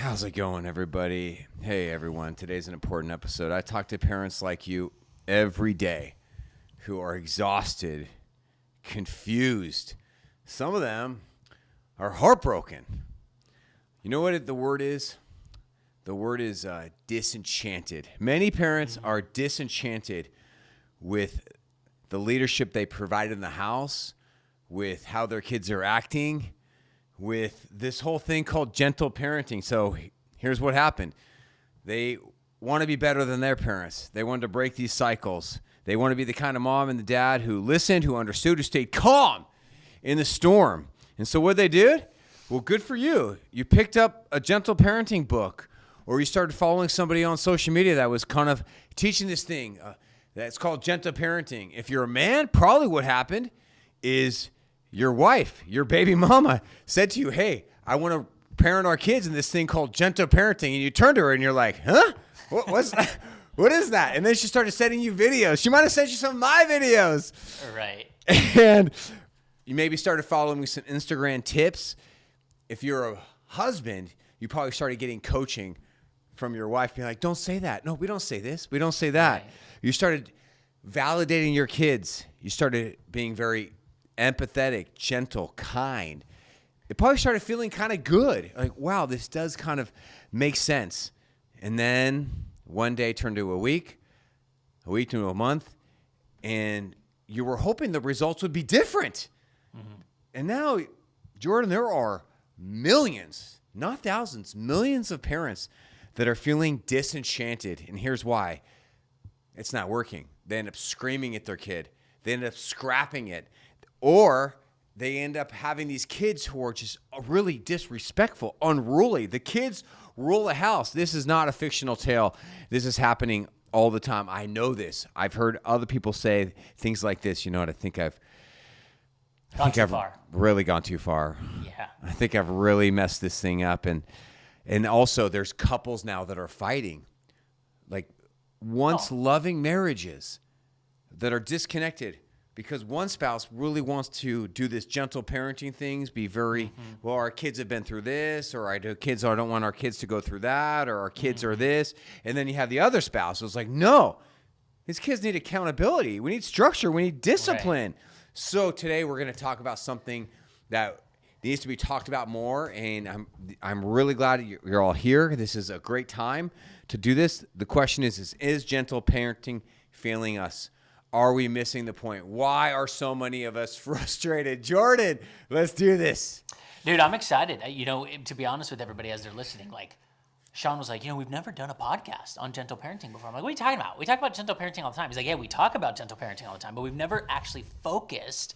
How's it going, everybody? Hey, everyone. Today's an important episode. I talk to parents like you every day who are exhausted, confused. Some of them are heartbroken. You know what the word is? The word is disenchanted. Many parents are disenchanted with the leadership they provided in the house, with how their kids are acting, with this whole thing called gentle parenting. So here's what happened. They want to be better than their parents. They wanted to break these cycles. They want to be the kind of mom and the dad who listened, who understood, who stayed calm in the storm. And so what they did? Well, good for you. You picked up a gentle parenting book, or you started following somebody on social media that was kind of teaching this thing that's called gentle parenting. If you're a man, probably what happened is your wife, your baby mama, said to you, hey, I want to parent our kids in this thing called gentle parenting. And you turned to her and you're like, huh? What's that? What is that? And then she started sending you videos. She might have sent you some of my videos. Right. And you maybe started following me some Instagram tips. If you're a husband, you probably started getting coaching from your wife, being like, don't say that. No, we don't say this. We don't say that. Right. You started validating your kids. You started being very empathetic, gentle, kind. It probably started feeling kind of good. Like, wow, this does kind of make sense. And then one day turned to a week to a month, and you were hoping the results would be different. Mm-hmm. And now, Jordan, there are millions, not thousands, millions of parents that are feeling disenchanted. And here's why. It's not working. They end up screaming at their kid. They end up scrapping it. Or they end up having these kids who are just really disrespectful, unruly. The kids rule the house. This is not a fictional tale. This is happening all the time. I know this. I've heard other people say things like this. You know what? I think I've really gone too far. Yeah. I think I've really messed this thing up. And also there's couples now that are fighting. Like once loving marriages that are disconnected. Because one spouse really wants to do this gentle parenting things, be very, well, our kids have been through this, or I don't want our kids to go through that, or our kids are this. And then you have the other spouse who's like, no, these kids need accountability. We need structure. We need discipline. Right. So today we're going to talk about something that needs to be talked about more. And I'm really glad you're all here. This is a great time to do this. The question is gentle parenting failing us? Are we missing the point? Why are so many of us frustrated? Jordan, let's do this. Dude, I'm excited. To be honest with everybody as they're listening, like Sean was like, we've never done a podcast on gentle parenting before. I'm like, what are you talking about? We talk about gentle parenting all the time. He's like, yeah, we talk about gentle parenting all the time, but we've never actually focused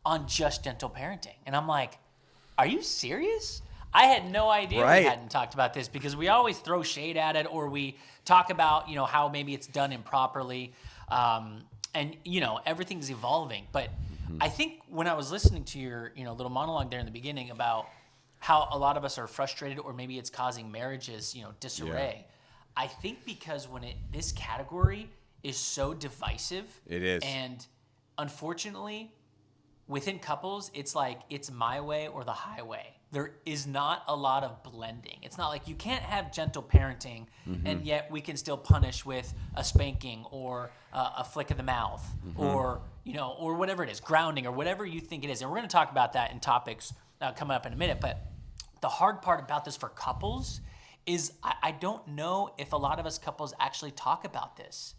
on just gentle parenting. And I'm like, are you serious? I had no idea we hadn't talked about this because we always throw shade at it, or we talk about, how maybe it's done improperly. And, everything's evolving. But I think when I was listening to your, little monologue there in the beginning about how a lot of us are frustrated, or maybe it's causing marriages, disarray. Yeah. I think because this category is so divisive. It is. And unfortunately, within couples, it's like it's my way or the highway. There is not a lot of blending. It's not like you can't have gentle parenting and yet we can still punish with a spanking or a flick of the mouth or whatever it is, grounding or whatever you think it is. And we're going to talk about that in topics coming up in a minute. But the hard part about this for couples is I don't know if a lot of us couples actually talk about this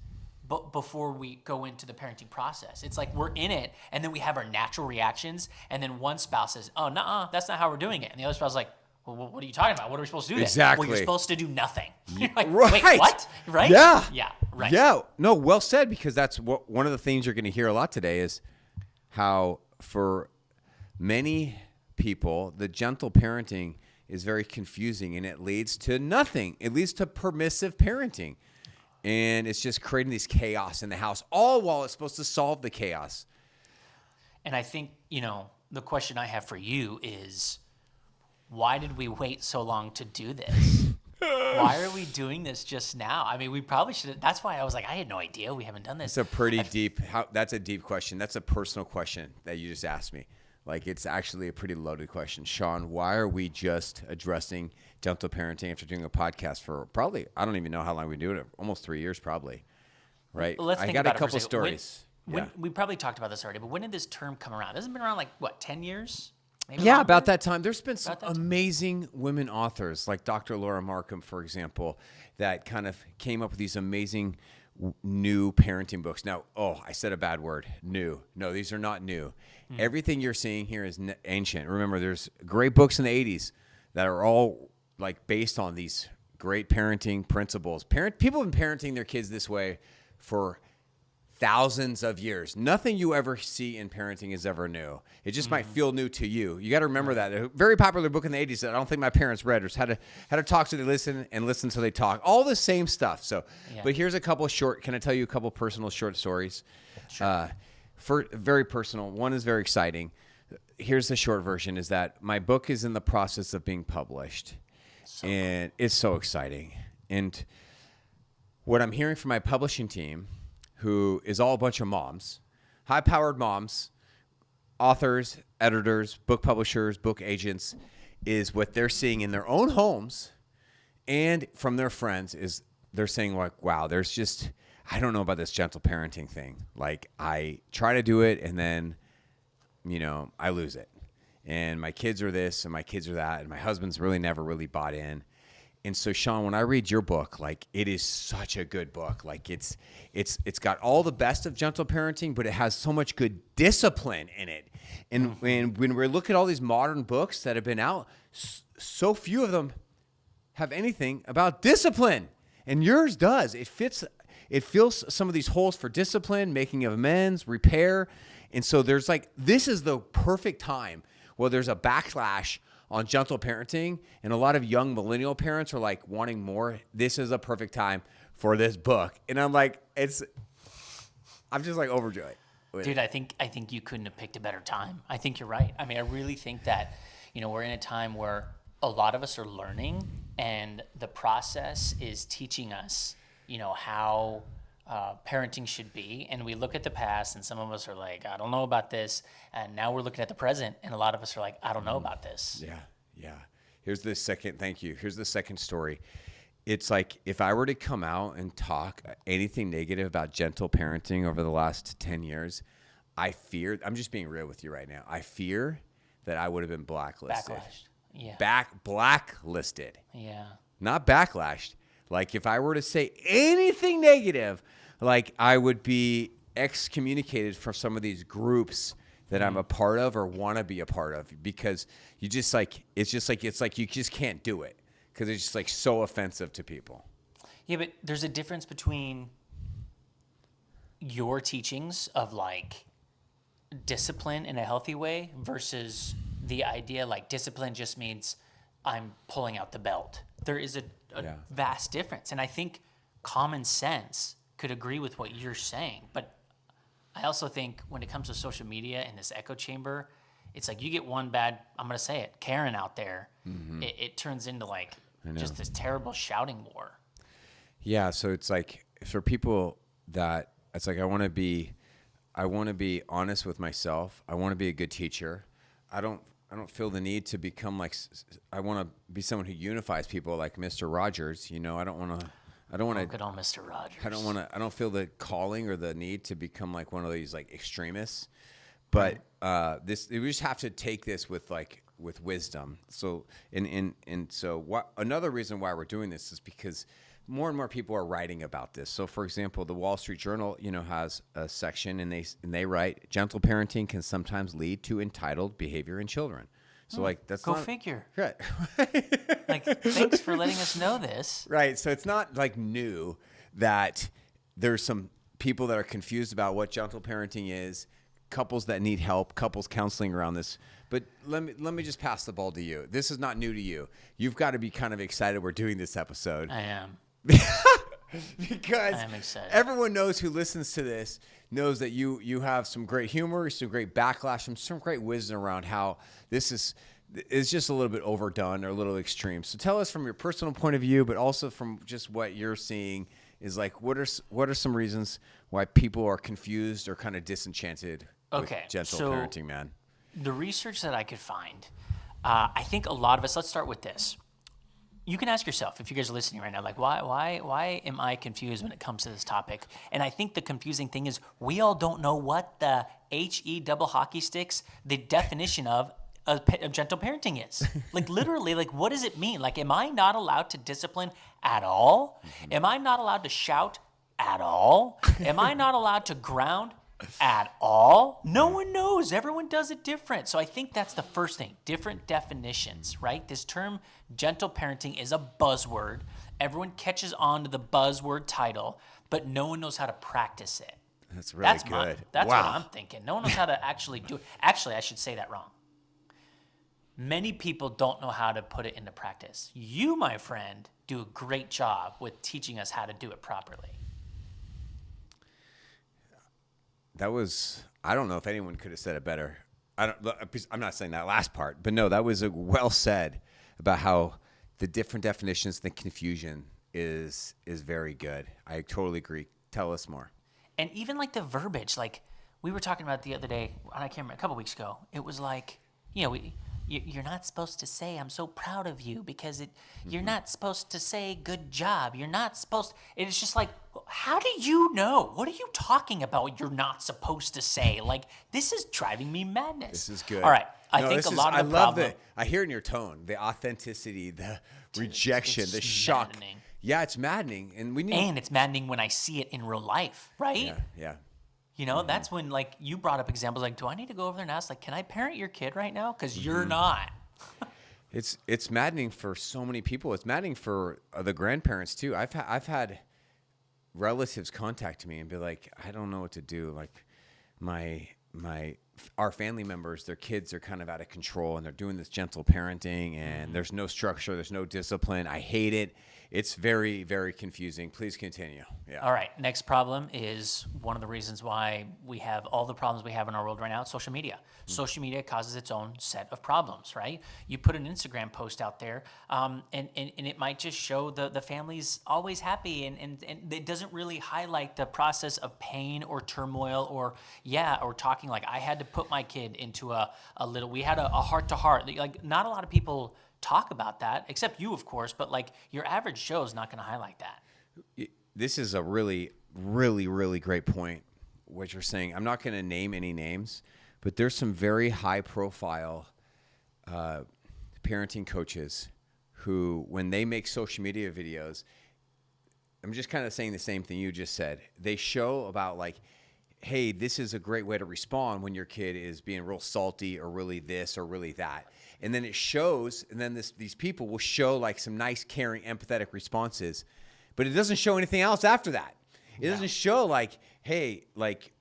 before we go into the parenting process. It's like we're in it, and then we have our natural reactions, and then one spouse says, oh, nuh-uh, that's not how we're doing it. And the other spouse is like, well, what are you talking about? What are we supposed to do then? Exactly. Well, you're supposed to do nothing. You're like, right. Wait, what? Right? Yeah. Yeah, right. Yeah. No, well said, because that's one of the things you're going to hear a lot today is how for many people, the gentle parenting is very confusing, and it leads to nothing. It leads to permissive parenting. And it's just creating this chaos in the house, all while it's supposed to solve the chaos. And I think, the question I have for you is, why did we wait so long to do this? Why are we doing this just now? I mean, we probably should have. That's why I was like, I had no idea we haven't done this. It's a pretty deep, that's a deep question. That's a personal question that you just asked me. Like, it's actually a pretty loaded question. Sean, why are we just addressing gentle parenting after doing a podcast for probably, I don't even know how long we've been doing it, almost 3 years probably, right? Let's I think got about a it for couple second. stories. We probably talked about this already, but when did this term come around? This has been around like, what, 10 years? Maybe Yeah, longer? about that time. There's been some About that time. amazing women authors, like Dr. Laura Markham, for example, that kind of came up with these amazing new parenting books. Now, I said a bad word, new. No, these are not new. Everything you're seeing here is ancient. Remember, there's great books in the 80s that are all like based on these great parenting principles. People have been parenting their kids this way for thousands of years. Nothing you ever see in parenting is ever new. It just might feel new to you. You got to remember that. A very popular book in the 80s that I don't think my parents read was How to Talk So They Listen and Listen So They Talk. All the same stuff. So, but here's a couple can I tell you a couple personal short stories? Sure. Very personal. One is very exciting. Here's the short version is that my book is in the process of being published. And it's so exciting. And what I'm hearing from my publishing team, who is all a bunch of moms, high-powered moms, authors, editors, book publishers, book agents, is what they're seeing in their own homes and from their friends is they're saying like, wow, there's just, I don't know about this gentle parenting thing. Like I try to do it and then, I lose it. And my kids are this and my kids are that. And my husband's really never really bought in. And so, Sean, when I read your book, like it is such a good book. Like it's got all the best of gentle parenting, but it has so much good discipline in it. And when we look at all these modern books that have been out, so few of them have anything about discipline. And yours does. It fills some of these holes for discipline, making amends, repair. And so there's like, this is the perfect time where there's a backlash on gentle parenting, and a lot of young millennial parents are like wanting more. This is a perfect time for this book, and I'm like, I'm just like overjoyed. Dude, I think you couldn't have picked a better time. I think you're right. I mean, I really think that we're in a time where a lot of us are learning, and the process is teaching us, how parenting should be. And we look at the past, and some of us are like, I don't know about this. And now we're looking at the present, and a lot of us are like, I don't know about this. Yeah. Here's the second story. It's like if I were to come out and talk anything negative about gentle parenting over the last 10 years, I'm just being real with you right now. I fear that I would have been blacklisted. Backlashed. Yeah. Blacklisted. Yeah. Not backlashed. Like if I were to say anything negative, like I would be excommunicated from some of these groups that I'm a part of or want to be a part of, because you just like, it's like you just can't do it because it's just like so offensive to people. Yeah, but there's a difference between your teachings of like discipline in a healthy way versus the idea like discipline just means I'm pulling out the belt. There is a vast difference. And I think common sense could agree with what you're saying. But I also think when it comes to social media and this echo chamber, it's like you get one bad, I'm going to say it, Karen out there, it turns into like just this terrible shouting war. Yeah, so it's like for people that it's like I want to be honest with myself. I want to be a good teacher. I don't feel the need to become like I want to be someone who unifies people like Mr. Rogers. I don't want to. Good old Mr. Rogers. I don't feel the calling or the need to become like one of these like extremists. But we just have to take this with wisdom. So another reason why we're doing this is because more and more people are writing about this. So for example, the Wall Street Journal, has a section and they write gentle parenting can sometimes lead to entitled behavior in children. So that's Go not, figure. Right. Like, thanks for letting us know this. Right. So it's not like new that there's some people that are confused about what gentle parenting is, couples that need help, couples counseling around this. But let me just pass the ball to you. This is not new to you. You've got to be kind of excited we're doing this episode. I am. Because I am excited. Everyone knows who listens to this knows that you have some great humor, some great backlash, some great wisdom around how this is just a little bit overdone or a little extreme. So tell us from your personal point of view, but also from just what you're seeing is like what are some reasons why people are confused or kind of disenchanted with gentle parenting, man? The research that I could find, I think a lot of us, let's start with this. You can ask yourself, if you guys are listening right now, like, why am I confused when it comes to this topic? And I think the confusing thing is we all don't know what the HE double hockey sticks, the definition of gentle parenting is. Like, literally, like, what does it mean? Like, am I not allowed to discipline at all? Am I not allowed to shout at all? Am I not allowed to ground at all? No one knows. Everyone does it different. So I think that's the first thing. Different definitions, right? This term gentle parenting is a buzzword. Everyone catches on to the buzzword title, but no one knows how to practice it. That's really good. That's wow. what I'm thinking. No one knows how to actually do it. Actually, I should say that wrong. Many people don't know how to put it into practice. You, my friend, do a great job with teaching us how to do it properly. That was, I don't know if anyone could have said it better. I'm not saying that last part, but no, that was well said about how the different definitions, the confusion is very good. I totally agree. Tell us more. And even like the verbiage, like we were talking about the other day, and I can't remember, a couple weeks ago, it was like, you're not supposed to say, I'm so proud of you, because you're not supposed to say, good job. You're not supposed, it's just like, how do you know? What are you talking about you're not supposed to say? Like, this is driving me madness. This is good. All right. I think a lot of the problem. I hear in your tone, the authenticity, the rejection, the shock. Maddening. Yeah, it's maddening. And it's maddening when I see it in real life, right? Yeah. That's when, like, you brought up examples like, do I need to go over there and ask, like, can I parent your kid right now? Because you're not. It's maddening for so many people. It's maddening for the grandparents too. I've had relatives contact me and be like, I don't know what to do. Like, our family members, their kids are kind of out of control, and they're doing this gentle parenting, and there's no structure, there's no discipline. I hate it. It's very, very confusing. Please continue. Yeah. All right. Next problem is one of the reasons why we have all the problems we have in our world right now. It's social media. Social media causes its own set of problems, right? You put an Instagram post out there, and it might just show the family's always happy, and it doesn't really highlight the process of pain or turmoil or talking like, I had to put my kid into we had a heart-to-heart. Like, not a lot of people talk about that, except you, of course, but like your average Joe is not going to highlight that. This is a really, really, really great point, what you're saying. I'm not going to name any names, but there's some very high-profile parenting coaches who, when they make social media videos, I'm just kind of saying the same thing you just said. They show about like, hey, this is a great way to respond when your kid is being real salty or really this or really that. And then it shows, and then these people will show like some nice, caring, empathetic responses, but it doesn't show anything else after that. It doesn't show like, hey, like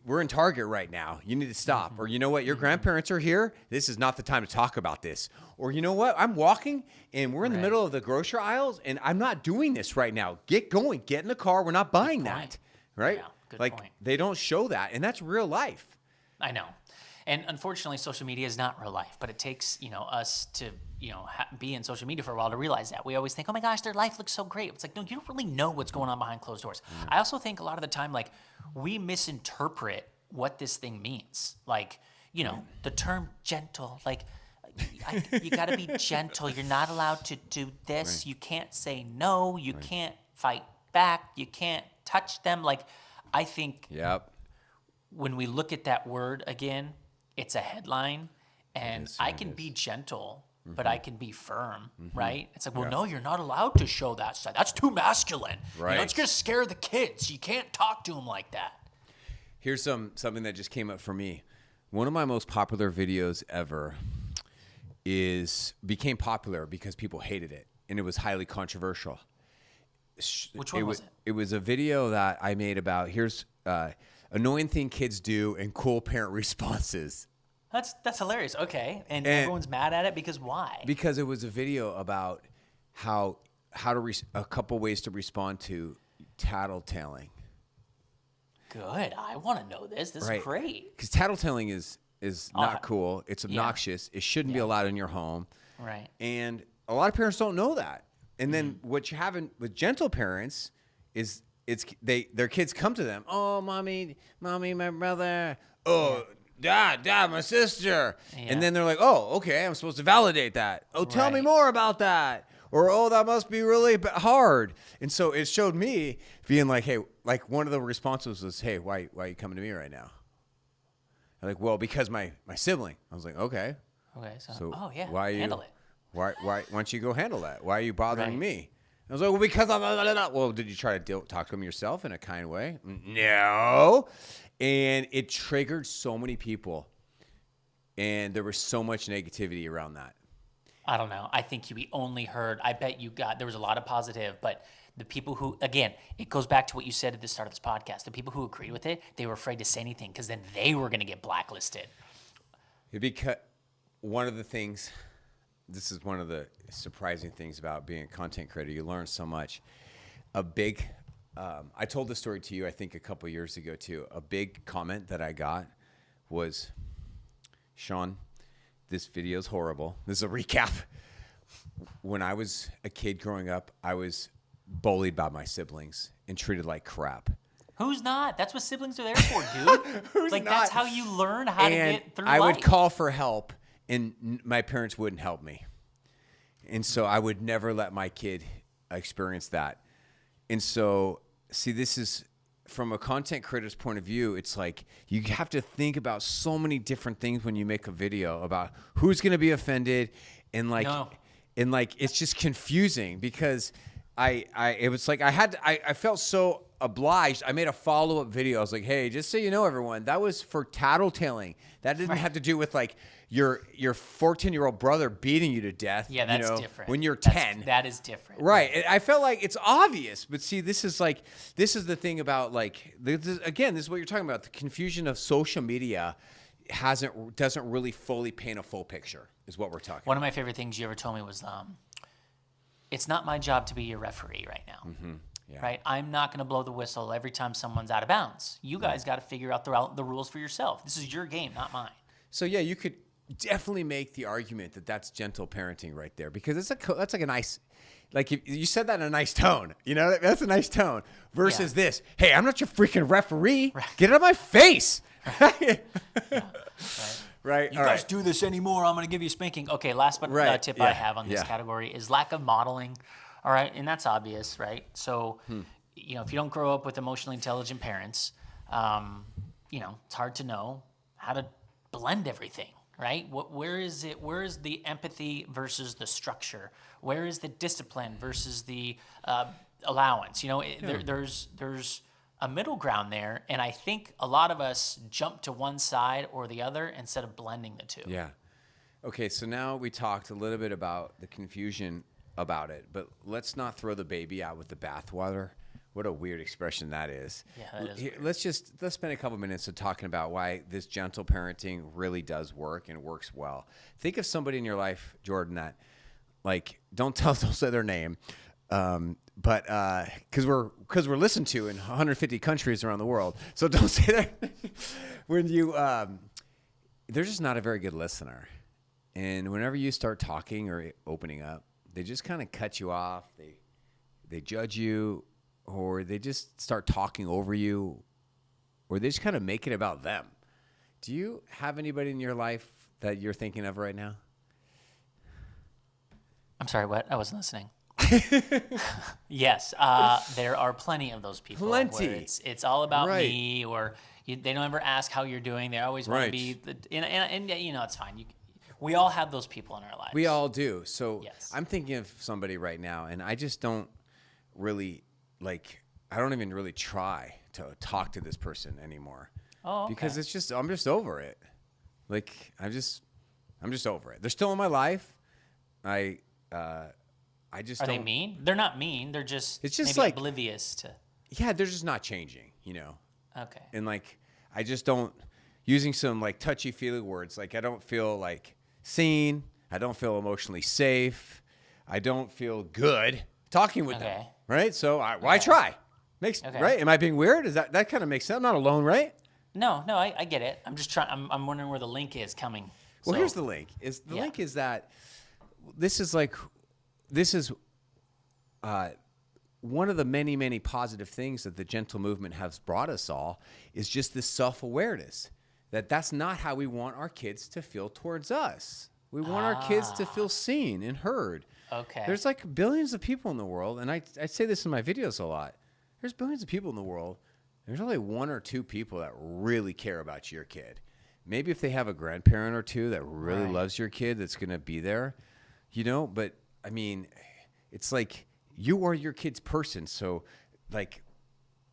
we're in Target right now. You need to stop. Or you know what? Your grandparents are here. This is not the time to talk about this. Or you know what? I'm walking and we're in the middle of the grocery aisles and I'm not doing this right now. Get going. Get in the car. We're not buying that. Right? Yeah, good like point. They don't show that. And that's real life. I know. And unfortunately, social media is not real life, but it takes, us to, be in social media for a while to realize that. We always think, oh my gosh, their life looks so great. It's like, no, you don't really know what's going on behind closed doors. I also think a lot of the time, like, we misinterpret what this thing means. Like, the term gentle, like, you got to be gentle. You're not allowed to do this. Right. You can't say no. You can't fight back. You can't touch them. Like, I think when we look at that word again, it's a headline, and I can be gentle, but I can be firm, right? It's like, well, no, you're not allowed to show that side. That's too masculine. Right. It's going to scare the kids. You can't talk to them like that. Here's something that just came up for me. One of my most popular videos ever became popular because people hated it, and it was highly controversial. Which one was it? It was a video that I made about here's annoying thing kids do and cool parent responses. That's hilarious. Okay, and everyone's mad at it because why? Because it was a video about how a couple ways to respond to tattletaling. Good. I want to know this. This is great. Because tattletaling is not cool. It's obnoxious. It shouldn't be allowed in your home. Right. And a lot of parents don't know that. And then what you have with gentle parents is their kids come to them. Oh, mommy, my brother. Oh, Dad, my sister. Yeah. And then they're like, oh, okay, I'm supposed to validate that. Oh, tell me Right. more about that. Or, oh, that must be really hard. And so it showed me being like, hey, like one of the responses was, hey, why are you coming to me right now? I'm like, well, because my sibling. I was like, okay. Okay. So, So oh yeah. why are you, handle it. Why don't you go handle that? Why are you bothering Right. me? I was like, well, because I'm, well, did you try to talk to him yourself in a kind way? No. And it triggered so many people. And there was so much negativity around that. I don't know. I think we only heard, I bet there was a lot of positive, but the people who, again, it goes back to what you said at the start of this podcast. The people who agreed with it, they were afraid to say anything because then they were going to get blacklisted. Because one of the things, this is one of the surprising things about being a content creator. You learn so much. I told this story to you, I think, a couple of years ago, too. A big comment that I got was, Sean, this video is horrible. This is a recap. When I was a kid growing up, I was bullied by my siblings and treated like crap. Who's not? That's what siblings are there for, dude. Who's like, not? that's how you learn how to get through I life. would call for help, and my parents wouldn't help me. And so I would never let my kid experience that. And so, see, this is, from a content creator's point of view, it's like you have to think about so many different things when you make a video about who's going to be offended, and it's just confusing because it was like I felt so obliged. I made a follow-up video. I was like, hey, just so you know, everyone, that was for tattletaling. That didn't have to do with like your 14-year-old brother beating you to death. Yeah, that's different. When you're 10. That is different. Right. I felt like it's obvious, but see, this is the thing about like, this is what you're talking about. The confusion of social media doesn't really fully paint a full picture is what we're talking One of my favorite things you ever told me was, it's not my job to be your referee right now. Mm-hmm. Yeah. Right? I'm not going to blow the whistle every time someone's out of bounds. You guys got to figure out the rules for yourself. This is your game, not mine. So yeah, you could definitely make the argument that that's gentle parenting right there, because that's like a nice, like you said that in a nice tone. You know, that's a nice tone versus this. Hey, I'm not your freaking referee. Right. Get out of my face. Right. Right. You guys do this anymore, I'm going to give you a spanking. Okay, last tip I have on this category is lack of modeling. All right, and that's obvious, right? So, if you don't grow up with emotionally intelligent parents, it's hard to know how to blend everything, right? Where is the empathy versus the structure? Where is the discipline versus the allowance? There's a middle ground there, and I think a lot of us jump to one side or the other instead of blending the two. Yeah. Okay, so now we talked a little bit about the confusion about it, but let's not throw the baby out with the bathwater. What a weird expression that is. Yeah, that is weird. Let's spend a couple minutes of talking about why this gentle parenting really does work and works well. Think of somebody in your life, Jordan, that don't say their name, but because we're listened to in 150 countries around the world, so don't say that. When you they're just not a very good listener, and whenever you start talking or opening up, they just kind of cut you off. They judge you, or they just start talking over you, or they just kind of make it about them. Do you have anybody in your life that you're thinking of right now? I'm sorry, what? I wasn't listening. Yes, there are plenty of those people. Plenty. Where it's all about me, or they don't ever ask how you're doing. They always want to be, and it's fine. We all have those people in our lives. We all do. So yes. I'm thinking of somebody right now, and I just don't really I don't even really try to talk to this person anymore. Oh, okay. Because I'm just over it. I'm just over it. They're still in my life. I just Are don't. they mean? They're not mean. They're just maybe oblivious to. Yeah, they're just not changing, Okay. And I just don't, using some touchy-feely words, I don't feel seen. I don't feel emotionally safe. I don't feel good talking with them. Right? So why try? Right? Am I being weird? Is that kind of makes sense? I'm not alone, right? No, I get it. I'm just trying. I'm wondering where the link is coming. Well, here's the link. Link is that this is one of the many, many positive things that the gentle movement has brought us all is just this self-awareness. that's not how we want our kids to feel towards us. We want our kids to feel seen and heard. Okay. There's like billions of people in the world, and I say this in my videos a lot. There's billions of people in the world. There's only one or two people that really care about your kid. Maybe if they have a grandparent or two that really loves your kid, that's going to be there, but I mean, it's like you are your kid's person. So like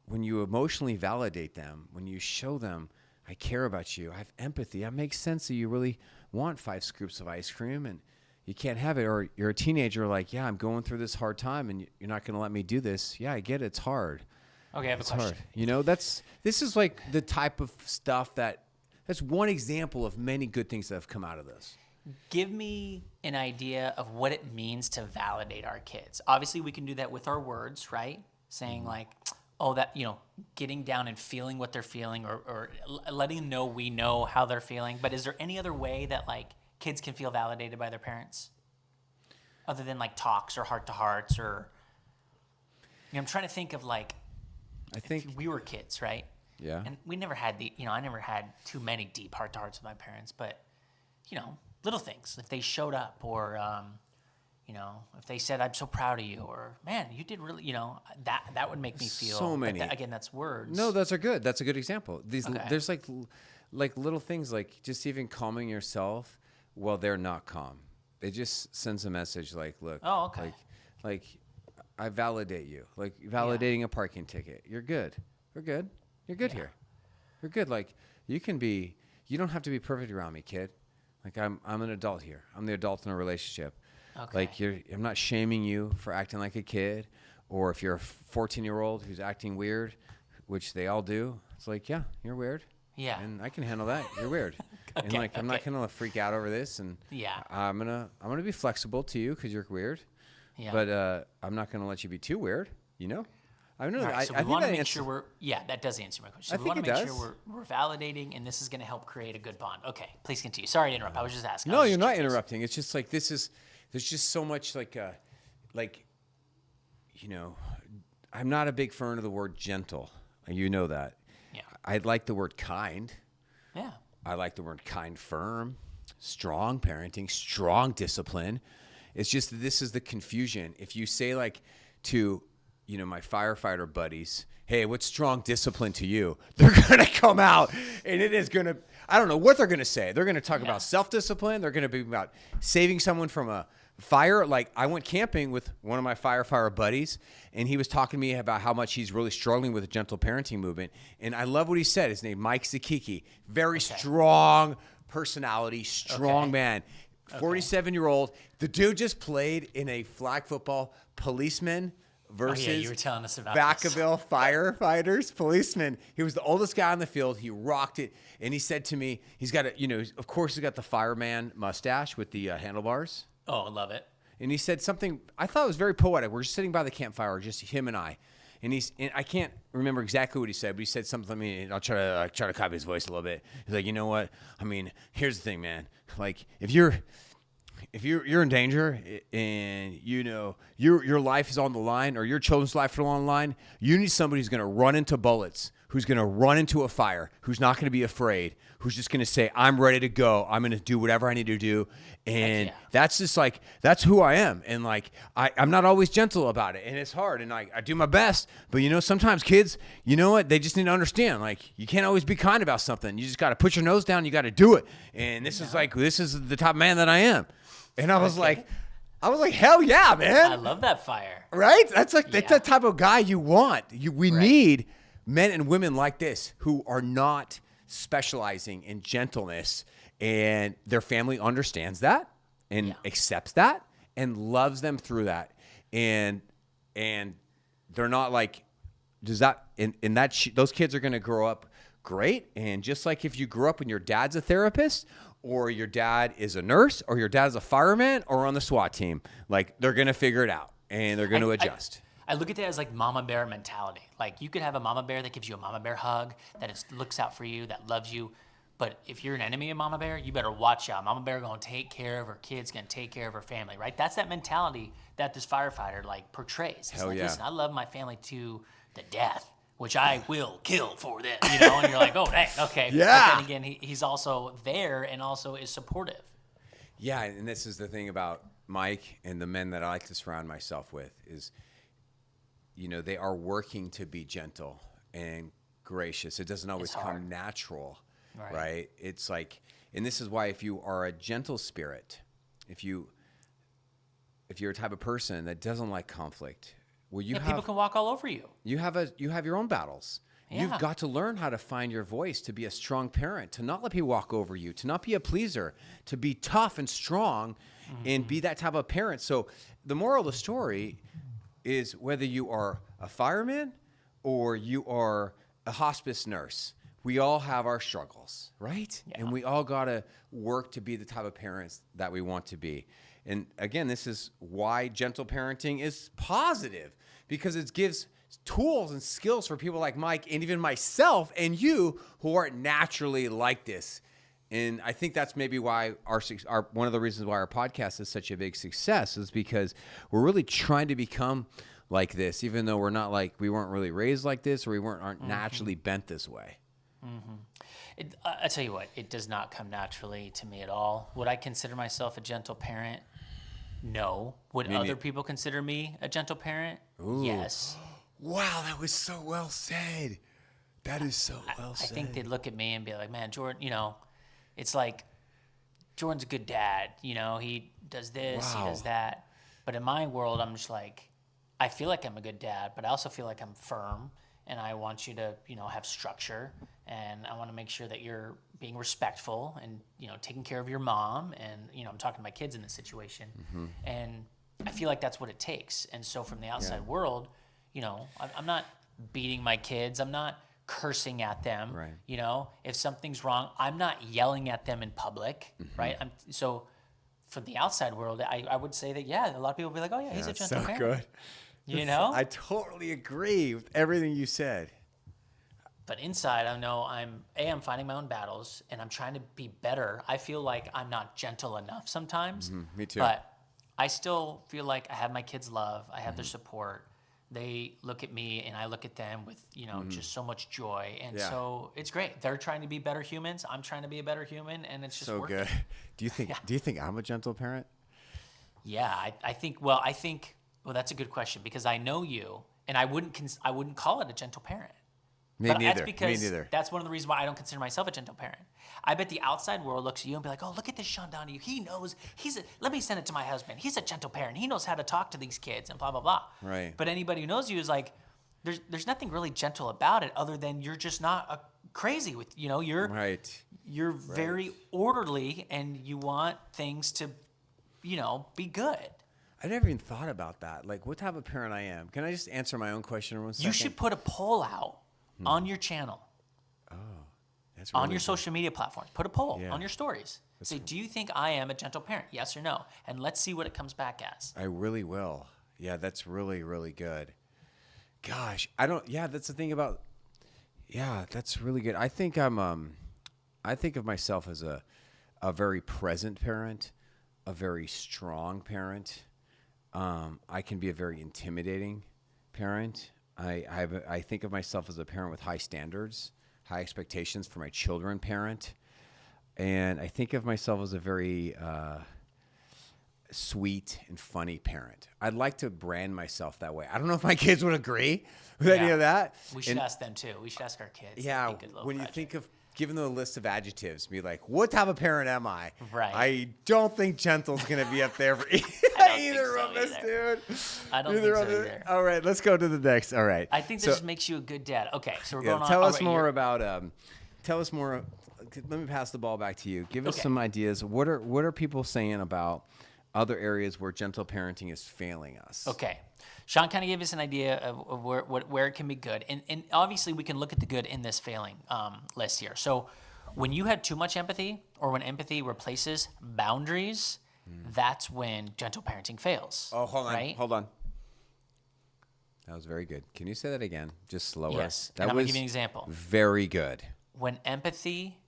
when you emotionally validate them, when you show them, I care about you, I have empathy, that makes sense that you really want 5 scoops of ice cream and you can't have it. Or you're a teenager like, yeah, I'm going through this hard time and you're not going to let me do this. Yeah, I get it. It's hard. Okay, I have a question. Hard. This is like the type of stuff that's one example of many good things that have come out of this. Give me an idea of what it means to validate our kids. Obviously, we can do that with our words, right? Saying like, oh, that, getting down and feeling what they're feeling or letting them know we know how they're feeling. But is there any other way that like kids can feel validated by their parents other than like talks or heart-to-hearts or, I'm trying to think of like, I think we were kids, right? Yeah. And we never had I never had too many deep heart-to-hearts with my parents, but, little things. If they showed up or, if they said, I'm so proud of you or, man, you did really, that would make me feel. So many. Again, that's words. No, those are good. That's a good example. There's like little things like just even calming yourself while they're not calm. It just sends a message like, look. Oh, okay. Like I validate you. Like validating a parking ticket. You're good. We're good. You're good here. You're good. Like you don't have to be perfect around me, kid. Like I'm an adult here. I'm the adult in a relationship. Okay. Like I'm not shaming you for acting like a kid, or if you're a 14-year-old who's acting weird, which they all do. It's like, yeah, you're weird. Yeah. And I can handle that. You're weird. And like I'm not gonna freak out over this. And I'm gonna be flexible to you because you're weird. Yeah. But I'm not gonna let you be too weird. I know. Right, so we want to make sure that does answer my question. So we want to make sure we're validating, and this is going to help create a good bond. Okay, please continue. Sorry to interrupt. I was just asking. No, you're not interrupting. It's just like there's just so much I'm not a big fan of the word gentle. You know that. Yeah. I like the word kind. Yeah. I like the word kind, firm, strong parenting, strong discipline. It's just that this is the confusion. If you say like to my firefighter buddies, hey, what's strong discipline to you? They're going to come out and it is going to, I don't know what they're going to say. They're going to talk about self-discipline. They're going to be about saving someone from a fire. Like I went camping with one of my firefighter buddies and he was talking to me about how much he's really struggling with the gentle parenting movement. And I love what he said. His name, Mike Zakiki, very strong personality, strong man, 47-year-old. The dude just played in a flag football policeman versus you were telling us about Vacaville firefighters, policemen. He was the oldest guy on the field. He rocked it. And he said to me, he's got of course he's got the fireman mustache with the handlebars. Oh, I love it. And he said something I thought was very poetic. We're just sitting by the campfire, just him and I. And I can't remember exactly what he said, but he said something to me, and I'll try to copy his voice a little bit. He's like, you know what? I mean, here's the thing, man. Like if you're in danger and your life is on the line or your children's life is on the line, you need somebody who's going to run into bullets, who's going to run into a fire, who's not going to be afraid, who's just going to say, I'm ready to go. I'm going to do whatever I need to do. And that's just like, that's who I am. And like, I'm not always gentle about it and it's hard and I do my best, but sometimes kids, you know what? They just need to understand, like, you can't always be kind about something. You just got to put your nose down. You got to do it. And this is the type of man that I am. And I was like, hell yeah, man. I love that fire. Right? That's like, that's the type of guy you want. We need men and women like this who are not specializing in gentleness, and their family understands that and accepts that and loves them through that. And they're not like, those kids are going to grow up great. And just like if you grew up and your dad's a therapist, or your dad is a nurse, or your dad's a fireman, or on the SWAT team, like they're going to figure it out and they're going to adjust. I look at that as like mama bear mentality. Like you could have a mama bear that gives you a mama bear hug, that looks out for you, that loves you. But if you're an enemy of mama bear, you better watch out. Mama bear going to take care of her kids, going to take care of her family, right? That's that mentality that this firefighter like portrays. It's listen, I love my family to the death, which I will kill for this, you know, and you're like, oh, dang, okay. Yeah. But then again, he's also there and also is supportive. Yeah, and this is the thing about Mike and the men that I like to surround myself with is, you know, they are working to be gentle and gracious. It doesn't always come natural, right? It's like, and this is why if you are a gentle spirit, if you're a type of person that doesn't like conflict, where people can walk all over you. You have your own battles. Yeah. You've got to learn how to find your voice, to be a strong parent, to not let people walk over you, to not be a pleaser, to be tough and strong, and be that type of parent. So the moral of the story is whether you are a fireman or you are a hospice nurse, we all have our struggles, right? Yeah. And we all got to work to be the type of parents that we want to be. And again, this is why gentle parenting is positive, because it gives tools and skills for people like Mike and even myself and you who aren't naturally like this. And I think that's maybe why our one of the reasons why our podcast is such a big success is because we're really trying to become like this, even though we weren't really raised like this, or we aren't naturally bent this way. I tell you what, it does not come naturally to me at all. Would I consider myself a gentle parent? No. Would other people consider me a gentle parent? Ooh. Yes. Wow, that was so well said. That is so well said. I think they'd look at me and be like, man, Jordan, you know, it's like Jordan's a good dad. You know, he does this, he does that. But in my world, I'm just like, I feel like I'm a good dad, but I also feel like I'm firm, and I want you to, you know, have structure, and I want to make sure that you're being respectful and, you know, taking care of your mom. And, you know, I'm talking to my kids in this situation. And I feel like that's what it takes. And so from the outside world, you know, I'm not beating my kids. I'm not cursing at them. Right. You know, if something's wrong, I'm not yelling at them in public, right? So for the outside world, I would say that, yeah, a lot of people will be like, oh, yeah, he's a gentle parent. So good. You know? I totally agree with everything you said. But inside, I know I'm finding my own battles, and I'm trying to be better. I feel like I'm not gentle enough sometimes. Me too. But I still feel like I have my kids' love. I have their support. They look at me, and I look at them with, you know, just so much joy. And so it's great. They're trying to be better humans. I'm trying to be a better human, and it's just so working. good. Do you think I'm a gentle parent? Yeah, I think. Well, that's a good question, because I know you, and I wouldn't call it a gentle parent. Me neither. That's because that's one of the reasons why I don't consider myself a gentle parent. I bet the outside world looks at you and be like, oh, look at this Sean Donohue. He knows, let me send it to my husband. He's a gentle parent. He knows how to talk to these kids and blah, blah, blah. Right. But anybody who knows you is like, there's nothing really gentle about it other than you're just not crazy with, you know, you're very orderly, and you want things to, you know, be good. I never even thought about that. Like, what type of parent I am. Can I just answer my own question for 1 second? You should put a poll out on your channel. Oh, that's really on your good. social media platforms. Put a poll on your stories. Say, do you think I am a gentle parent? Yes or no? And let's see what it comes back as. I really will. Yeah, that's really, really good. Gosh, that's the thing about, that's really good. I think I think of myself as a very present parent, a very strong parent. I can be a very intimidating parent. I think of myself as a parent with high standards, high expectations for my children parent. And I think of myself as a very sweet and funny parent. I'd like to brand myself that way. I don't know if my kids would agree with any of that. We should ask them too. We should ask our kids. Yeah, when you think of giving them a list of adjectives, be like, what type of parent am I? Right. I don't think gentle's going to be up there for either of us, dude. I don't think so either. All right, let's go to the next. All right. I think this just makes you a good dad. Okay, so we're going on. Tell us more about, let me pass the ball back to you. Give us some ideas. What are people saying about other areas where gentle parenting is failing us? Okay. Sean kind of gave us an idea of where it can be good. And obviously we can look at the good in this failing list here. So when you had too much empathy, or when empathy replaces boundaries, that's when gentle parenting fails. Oh, hold on. Right? Hold on. That was very good. Can you say that again? Just slower. Yes. That and I'm was going to give you an example. Very good. When empathy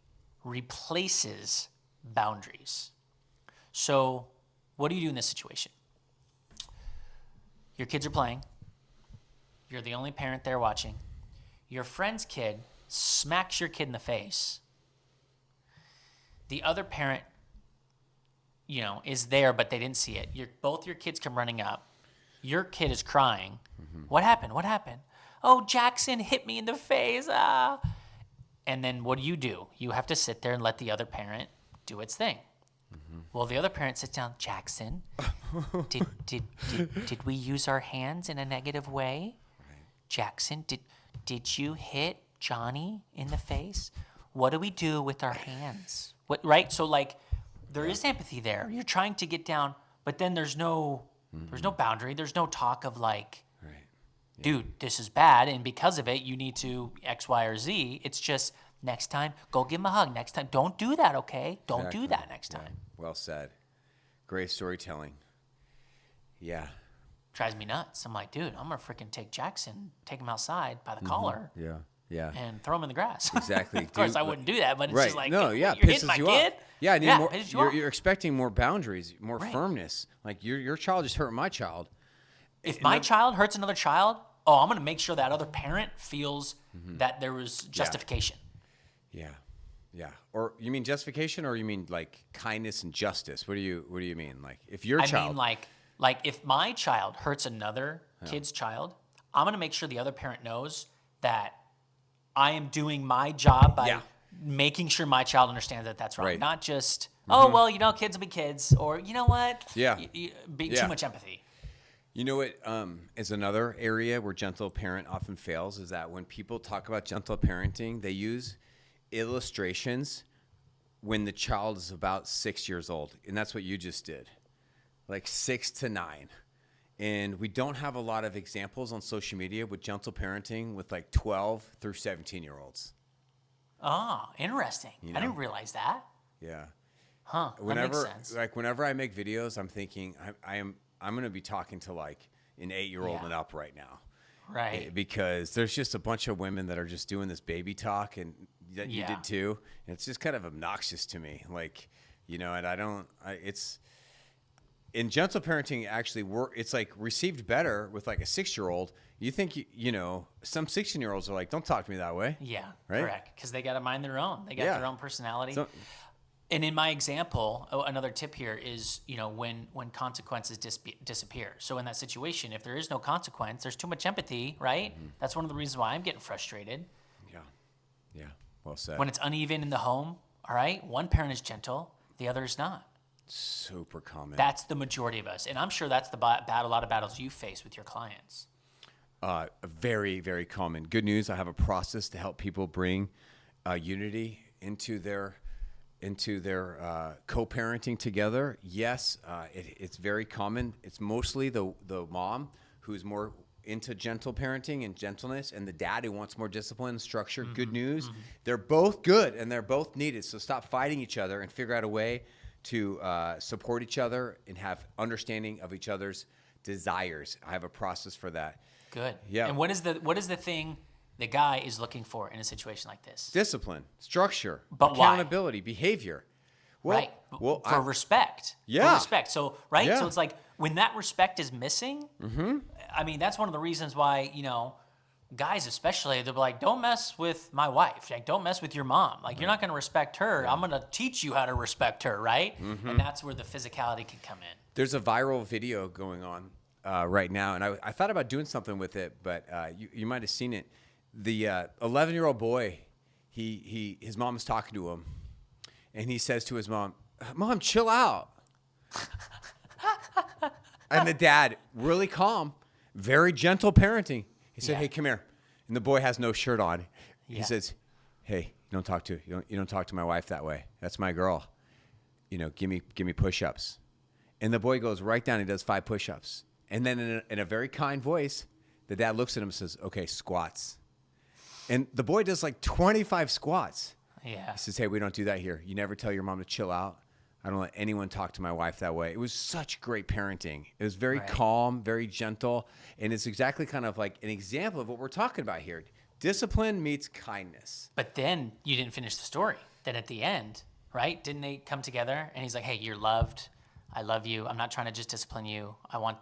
replaces boundaries. So what do you do in this situation? Your kids are playing. You're the only parent there watching. Your friend's kid smacks your kid in the face. The other parent, is there, but they didn't see it. Both your kids come running up. Your kid is crying. What happened? What happened? Oh, Jackson hit me in the face. Ah. And then what do? You have to sit there and let the other parent do its thing. Well, the other parent sits down. Jackson, did we use our hands in a negative way? Right. Jackson, did you hit Johnny in the face? What do we do with our hands? What, right? So there is empathy there. You're trying to get down, but then there's no boundary. There's no talk of right. Dude, this is bad, and because of it, you need to X, Y, or Z. It's just next time, go give him a hug. Next time, don't do that, okay? Don't do that next time. Well said. Great storytelling. Yeah. Drives me nuts. I'm like, dude, I'm going to freaking take Jackson, take him outside by the collar. Yeah. And throw him in the grass. Exactly. Of course, I wouldn't do that, but it's just like, no, you're pisses hitting my you kid? off. Yeah, I need more. You're expecting more boundaries, more firmness. Like your child just hurt my child. If my child hurts another child, I'm going to make sure that other parent feels that there was justification. Yeah. Or you mean justification, or you mean like kindness and justice? What do you mean? Like if your child, I mean like if my child hurts another kid's child, I'm going to make sure the other parent knows that I am doing my job by making sure my child understands that that's wrong. Right. Not just, kids will be kids, or you know what? Yeah. Too much empathy. You know what is another area where gentle parent often fails is that when people talk about gentle parenting, they use illustrations when the child is about 6 years old. And that's what you just did, like 6 to 9. And we don't have a lot of examples on social media with gentle parenting with like 12 through 17-year-olds. Oh, interesting. I didn't realize that. Yeah. Huh. That makes sense. Whenever I make videos, I'm thinking I'm going to be talking to like an 8-year-old and up right now. Right. Because there's just a bunch of women that are just doing this baby talk, and that you did too. And it's just kind of obnoxious to me. Like, and it's in gentle parenting actually it's like received better with like a 6-year-old. You think, some 16-year-olds are like, don't talk to me that way. Yeah. Right? Correct. Because they got to mind their own. They got their own personality. So, and in my example, another tip here is, when consequences disappear. So in that situation, if there is no consequence, there's too much empathy, right? Mm-hmm. That's one of the reasons why I'm getting frustrated. Yeah. Well said. When it's uneven in the home, all right, one parent is gentle, the other is not. Super common. That's the majority of us. And I'm sure that's a lot of battles you face with your clients. Very, very common. Good news, I have a process to help people bring unity into their co-parenting together. Yes, it's very common. It's mostly the mom who's more into gentle parenting and gentleness, and the dad who wants more discipline and structure. Mm-hmm. Good news. Mm-hmm. They're both good and they're both needed. So stop fighting each other and figure out a way to support each other and have understanding of each other's desires. I have a process for that. Good. Yeah. And what is the thing the guy is looking for in a situation like this? Discipline, structure, but accountability, behavior. Well, right. For respect. Yeah. For respect. So, right? Yeah. So it's like when that respect is missing, I mean, that's one of the reasons why, guys especially, they're like, don't mess with my wife. Like, don't mess with your mom. Like, you're not going to respect her. Yeah. I'm going to teach you how to respect her, right? Mm-hmm. And that's where the physicality can come in. There's a viral video going on right now, and I thought about doing something with it, but you might have seen it. The 11-year-old boy, his mom is talking to him, and he says to his mom, "Mom, chill out." And the dad, really calm, very gentle parenting. He said, "Hey, come here." And the boy has no shirt on. He says, "Hey, you don't talk to my wife that way. That's my girl. Give me push-ups." And the boy goes right down. He does 5 push-ups. And then in a very kind voice, the dad looks at him and says, "Okay, squats." And the boy does like 25 squats. Yeah. He says, "Hey, we don't do that here. You never tell your mom to chill out. I don't let anyone talk to my wife that way." It was such great parenting. It was very calm, very gentle. And it's exactly kind of like an example of what we're talking about here. Discipline meets kindness. But then you didn't finish the story. Then at the end, right? Didn't they come together? And he's like, "Hey, you're loved. I love you. I'm not trying to just discipline you. I want,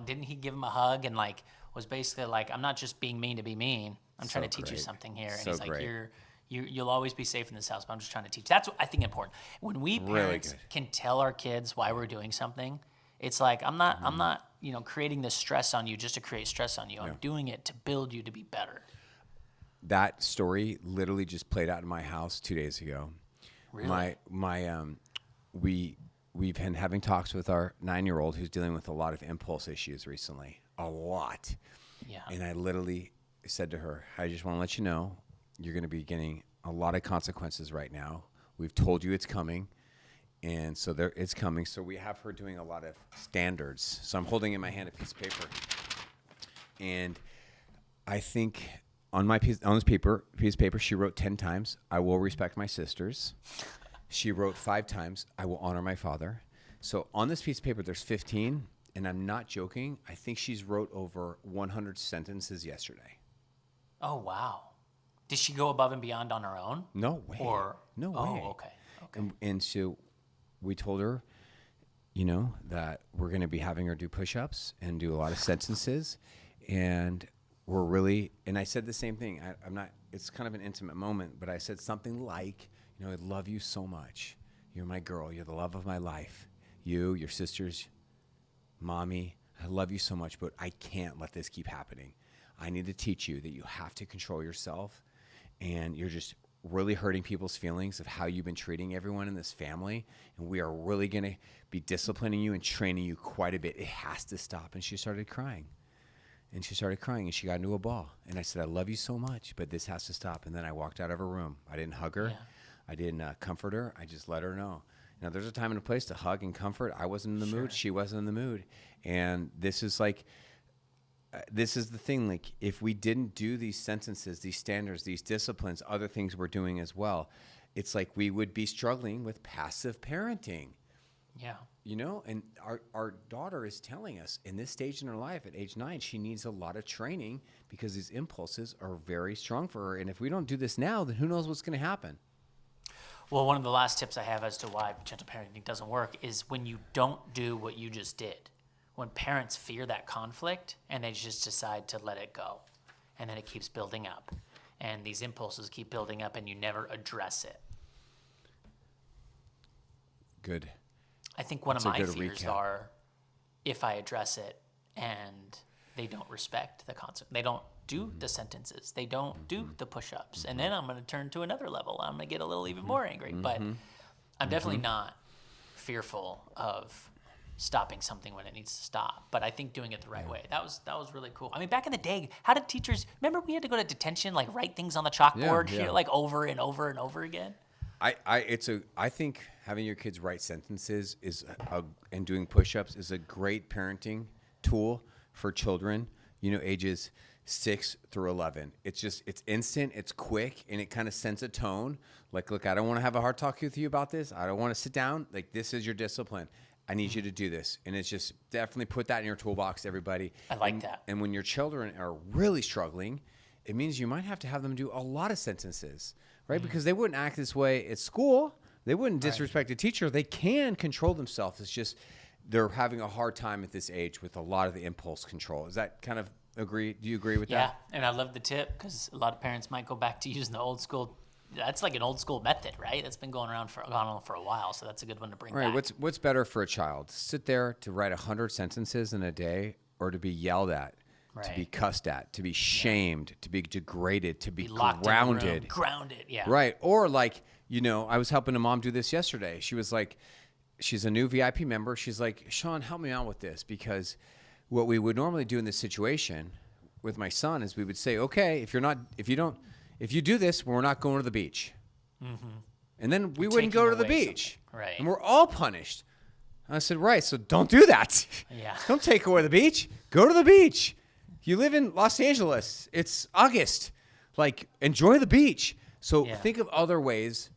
didn't he give him a hug and like was basically like, I'm not just being mean to be mean. I'm trying to teach you something here. And So he's like, great. you'll always be safe in this house, but I'm just trying to teach. That's what I think important. When we parents can tell our kids why we're doing something, it's like, I'm not, creating this stress on you just to create stress on you. I'm doing it to build you to be better. That story literally just played out in my house 2 days ago. Really? We've been having talks with our 9-year-old who's dealing with a lot of impulse issues recently. A lot. Yeah. And I literally said to her, I just want to let you know, you're going to be getting a lot of consequences right now. We've told you it's coming. And so it's coming. So we have her doing a lot of standards. So I'm holding in my hand a piece of paper. And I think on this piece of paper, she wrote 10 times, I will respect my sisters. She wrote 5 times, I will honor my father. So on this piece of paper, there's 15, and I'm not joking. I think she's wrote over 100 sentences yesterday. Oh, wow. Did she go above and beyond on her own? No way. No way. Oh, okay. And so we told her, that we're going to be having her do push-ups and do a lot of sentences. And and I said the same thing. It's kind of an intimate moment, but I said something like, I love you so much. You're my girl. You're the love of my life. You, your sisters, mommy, I love you so much, but I can't let this keep happening. I need to teach you that you have to control yourself, and you're just really hurting people's feelings of how you've been treating everyone in this family, and we are really going to be disciplining you and training you quite a bit. It has to stop. And she started crying. And she got into a ball. And I said, I love you so much, but this has to stop. And then I walked out of her room. I didn't hug her. Yeah. I didn't comfort her. I just let her know. There's a time and a place to hug and comfort. I wasn't in the mood. She wasn't in the mood. And this is the thing. Like, if we didn't do these sentences, these standards, these disciplines, other things we're doing as well, it's like we would be struggling with passive parenting. Yeah. And our daughter is telling us in this stage in her life at age 9, she needs a lot of training because these impulses are very strong for her. And if we don't do this now, then who knows what's going to happen? Well, one of the last tips I have as to why gentle parenting doesn't work is when you don't do what you just did. When parents fear that conflict and they just decide to let it go. And then it keeps building up. And these impulses keep building up and you never address it. Good. I think one of my fears are if I address it and they don't respect the concept, they don't do the sentences, they don't do the push-ups, and then I'm going to turn to another level. I'm going to get a little even more angry. But I'm definitely not fearful of stopping something when it needs to stop. But I think doing it the right way. That was really cool. I mean, back in the day, how did teachers remember we had to go to detention, like write things on the chalkboard, like over and over and over again? I think having your kids write sentences and doing push-ups is a great parenting tool for children, ages 6 through 11. It's instant, it's quick, and it kind of sends a tone. Like, look, I don't want to have a hard talk with you about this. I don't want to sit down. Like, this is your discipline. I need you to do this. And it's just definitely put that in your toolbox, everybody. I like that. And when your children are really struggling, it means you might have to have them do a lot of sentences, right? Because they wouldn't act this way at school. They wouldn't disrespect a teacher. They can control themselves. It's just they're having a hard time at this age with a lot of the impulse control. Is that kind of agree? Do you agree with that? Yeah, and I love the tip because a lot of parents might go back to using the old school. That's like an old school method, right? That's been gone on for a while, so that's a good one to bring back. What's better for a child? Sit there to write 100 sentences in a day, or to be yelled at, to be cussed at, to be shamed, to be degraded, to be grounded. Grounded, yeah. Right. Or like, I was helping a mom do this yesterday. She was like, she's a new VIP member. She's like, Sean, help me out with this, because what we would normally do in this situation with my son is we would say, okay, if you do this, we're not going to the beach. Mm-hmm. And then we wouldn't go to the beach. Right. And we're all punished. I said, right, so don't do that. Yeah. Don't take away the beach. Go to the beach. You live in Los Angeles. It's August. Like, enjoy the beach. So think of other ways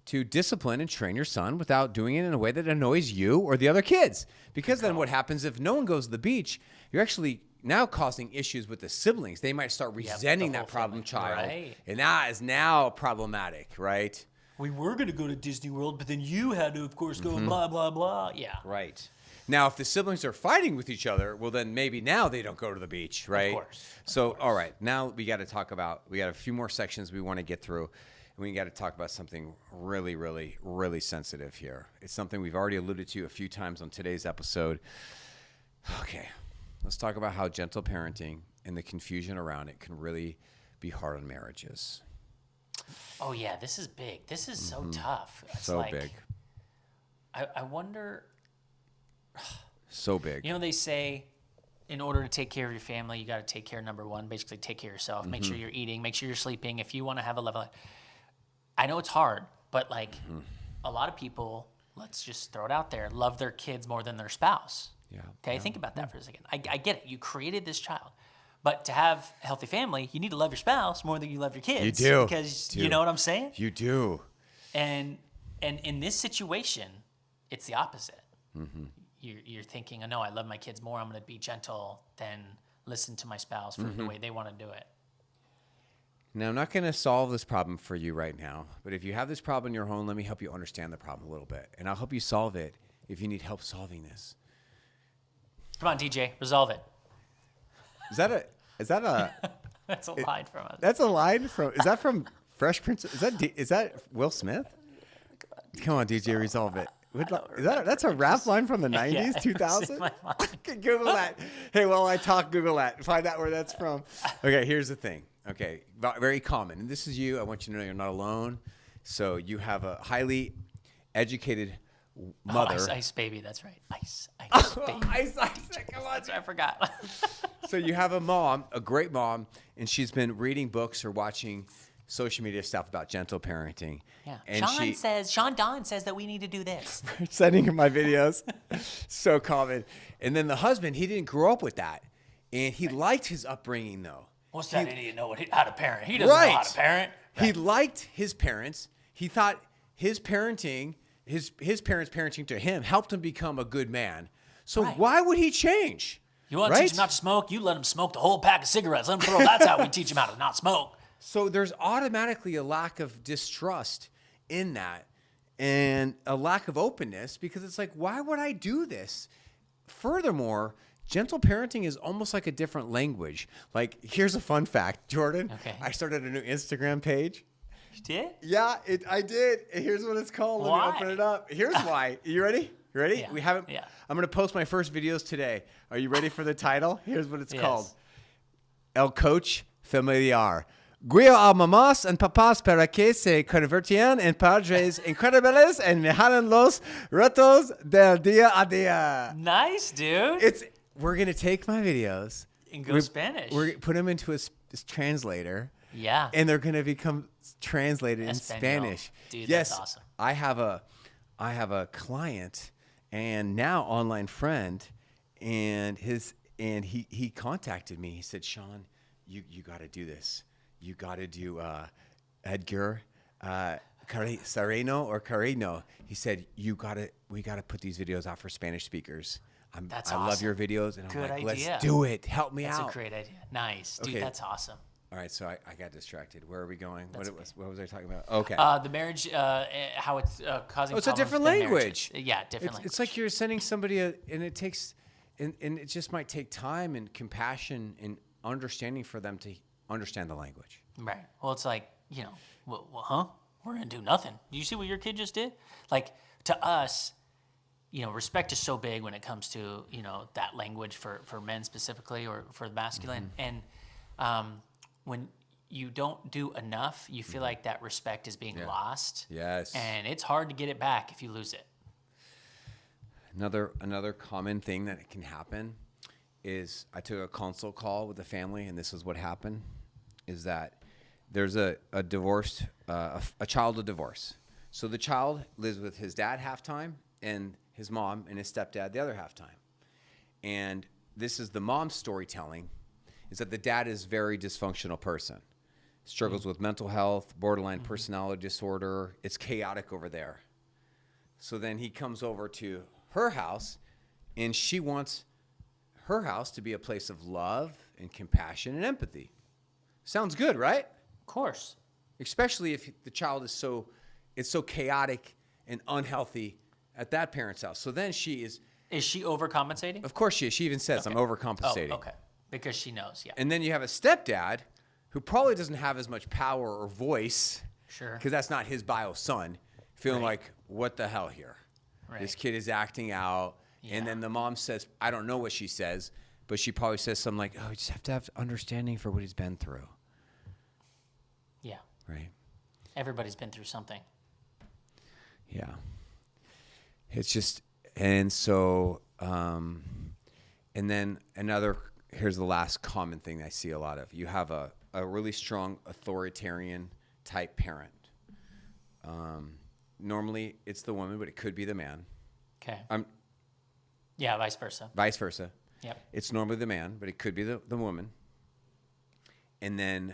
to discipline and train your son without doing it in a way that annoys you or the other kids. Because then what happens if no one goes to the beach, you're actually now causing issues with the siblings. They might start resenting that problem child. Right. And that is now problematic, right? we were going to go to Disney World, but then you had to, of course, go and blah, blah, blah. Yeah. Right. Now, if the siblings are fighting with each other, well, then maybe now they don't go to the beach, right? Of course. So, all right. Now we got to talk about, we got a few more sections we want to get through. And we got to talk about something really, really, really sensitive here. It's something we've already alluded to a few times on today's episode. Okay. Let's talk about how gentle parenting and the confusion around it can really be hard on marriages. Oh, yeah. This is big. This is so tough. It's So big. I wonder. So big. You know, they say in order to take care of your family, you got to take care, number one, basically take care of yourself. Make sure you're eating. Make sure you're sleeping. If you want to have a level. I know it's hard, but like a lot of people, let's just throw it out there, love their kids more than their spouse. Yeah. Okay, Yeah. think about that for a second. I get it. You created this child. But to have a healthy family, you need to love your spouse more than you love your kids. You do. Because you know what I'm saying? You do. And in this situation, it's the opposite. You're thinking, oh, no, I love my kids more. I'm going to be gentle than listen to my spouse for the way they want to do it. Now, I'm not going to solve this problem for you right now, but if you have this problem in your home, let me help you understand the problem a little bit. And I'll help you solve it if you need help solving this. Come on, DJ, resolve it. Is that a That's a line from us. that's a line from, is that from Fresh Prince? Is that Will Smith? Come on, DJ, resolve it. That's a rap line from the 90s, Yeah, 2000? my mind. Google that. Hey, while I talk, Google that. Find out where that's from. Okay, here's the thing. Okay, very common. And this is you. I want you to know you're not alone. So you have a highly educated mother. Ice baby, that's right. Ice baby. Ice. Come on. I forgot. So you have a mom, a great mom, and she's been reading books or watching social media stuff about gentle parenting. Yeah. And Sean Don says that we need to do this. sending her my videos. So common. And then the husband, he didn't grow up with that. And he liked his upbringing, though. What's that idiot know how to parent? He doesn't know how to parent. He liked his parents. He thought his parenting, his parents' parenting to him helped him become a good man. So why would he change? You want to teach him not to smoke? You let him smoke the whole pack of cigarettes. Let him throw. That's how we teach him how to not smoke. So there's automatically a lack of distrust in that and a lack of openness because it's like, why would I do this? Furthermore, gentle parenting is almost like a different language. Like, here's a fun fact, Jordan. Okay. I started a new Instagram page. You did? Yeah, I did. Here's what it's called. Let me open it up. Here's why. You ready? You ready? Yeah. We haven't. Yeah. I'm going to post my first videos today. Are you ready for the title? Here's what it's called. El Coach Familiar. Guío a mamás and papás para que se conviertan en padres increíbles and mejoren los retos del día a día. Nice, dude. We're going to take my videos. And go Spanish. We're put them into a translator. Yeah. And they're going to become translated in Spanish. Dude, yes, that's awesome. I have a client and now online friend, and he contacted me. He said, Sean, you got to do this. You got to do Edgar Sereno or Carino. He said, we got to put these videos out for Spanish speakers. That's I awesome. love your videos, and Good I'm like, idea. let's do it. Help me That's out. a great idea. Nice. Dude, Okay. that's awesome. All right, so I got distracted. Where are we going? That's What was I talking about? Okay. The marriage, how it's causing It's a problems different within language. marriages. Yeah, different language. It's like you're sending somebody and it takes, and it just might take time and compassion and understanding for them to understand the language. Right. Well, it's like, well, we're going to do nothing. Do you see what your kid just did? Like, to us, respect is so big when it comes to, that language for men specifically or for the masculine. And when you don't do enough, you feel like that respect is being lost. Yes. And it's hard to get it back if you lose it. Another common thing that can happen is I took a consult call with a family, and this is what happened, is that there's a divorced, a child of divorce. So the child lives with his dad half time and his mom and his stepdad the other half time. And this is the mom's storytelling, is that the dad is a very dysfunctional person. Struggles with mental health, borderline personality disorder. It's chaotic over there. So then he comes over to her house, and she wants her house to be a place of love and compassion and empathy. Sounds good, right? Of course. Especially if the child is so it's so chaotic and unhealthy at that parent's house. So then she is. Is she overcompensating? Of course she is. She even says, I'm overcompensating. Oh, okay. Because she knows, yeah. And then you have a stepdad who probably doesn't have as much power or voice. Sure. Because that's not his bio son. Feeling like, what the hell here? Right. This kid is acting out. Yeah. And then the mom says, I don't know what she says, but she probably says something like, oh, you just have to have understanding for what he's been through. Yeah. Right. Everybody's been through something. Yeah. It's just, and so, and then here's the last common thing I see a lot of. You have a really strong authoritarian type parent. Normally it's the woman, but it could be the man. Okay. Yeah, vice versa. Vice versa. Yep. It's normally the man, but it could be the woman. And then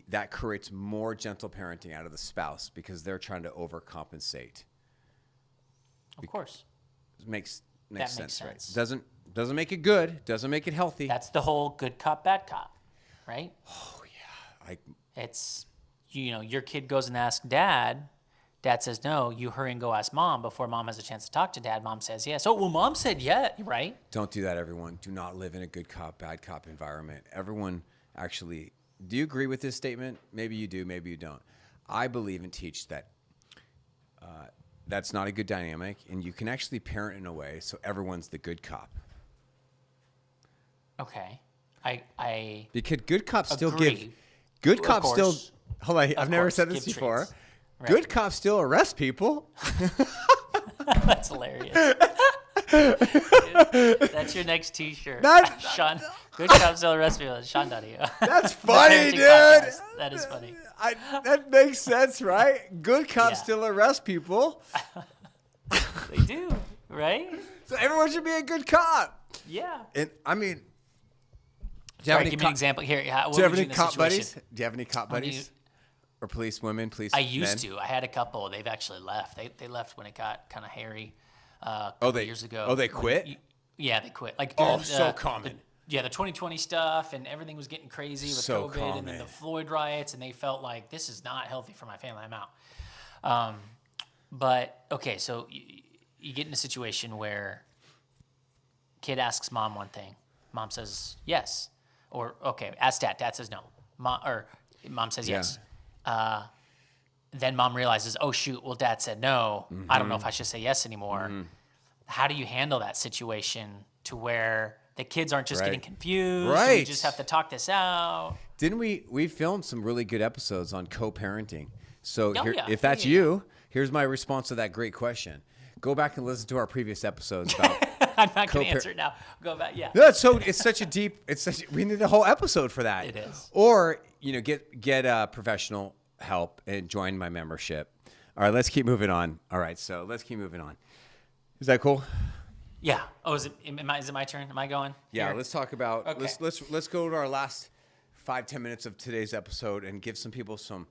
that creates more gentle parenting out of the spouse because they're trying to overcompensate. Of course. Makes Makes sense, sense. right? Doesn't make it good. Doesn't make it healthy. That's the whole good cop, bad cop, right? Oh yeah, It's, your kid goes and asks dad. Dad says no. You hurry and go ask mom before mom has a chance to talk to dad. Mom says yes. Oh, well, mom said yeah, right? Don't do that, everyone. Do not live in a good cop, bad cop environment. Everyone actually, do you agree with this statement? Maybe you do, maybe you don't. I believe and teach that that's not a good dynamic, and you can actually parent in a way so everyone's the good cop. Okay. I Because good cops still agree. Good cops Of still, course. hold on, I've never course, said this give before. treats. Right. Good cops still arrest people. That's hilarious. That's your next T-shirt. Sean, good cops still arrest people. Sean Donohue. That's funny, Parenting dude. podcast. That is funny. That makes sense, right? Good cops Yeah. still arrest people. They do, right? So everyone should be a good cop. Yeah. And I mean, do you All have right, any give me an example here. What do you have would any in this cop situation? buddies? Do you have any cop When you- buddies? Or police women, police I used men? to. I had a couple. They've actually left. They left when it got kind of hairy. A couple years ago. Oh, they When quit? Yeah, they quit. Like Oh, during so common. the 2020 stuff, and everything was getting crazy with So COVID, and then common. the Floyd riots, and they felt like this is not healthy for my family. I'm out. But okay, so you get in a situation where kid asks mom one thing, mom says yes, or okay, ask dad, dad says no, mom says yes. Then mom realizes, oh shoot, well dad said no. I don't know if I should say yes anymore. How do you handle that situation to where the kids aren't just Right. getting confused? and Right. We just have to talk this out. Didn't we filmed some really good episodes on co-parenting. So Oh, here, yeah. if that's Yeah. you, here's my response to that great question. Go back and listen to our previous episodes about I'm not going to Co-par- answer it now. Go back. Yeah. No, it's such a deep. We need a whole episode for that. It is. Or get professional help and join my membership. All right, let's keep moving on. All right, so let's keep moving on. Is that cool? Yeah. Oh, is it my turn? Am I going? Yeah. Here? Let's talk about. Okay. Let's go to our last 5-10 minutes of today's episode and give some people some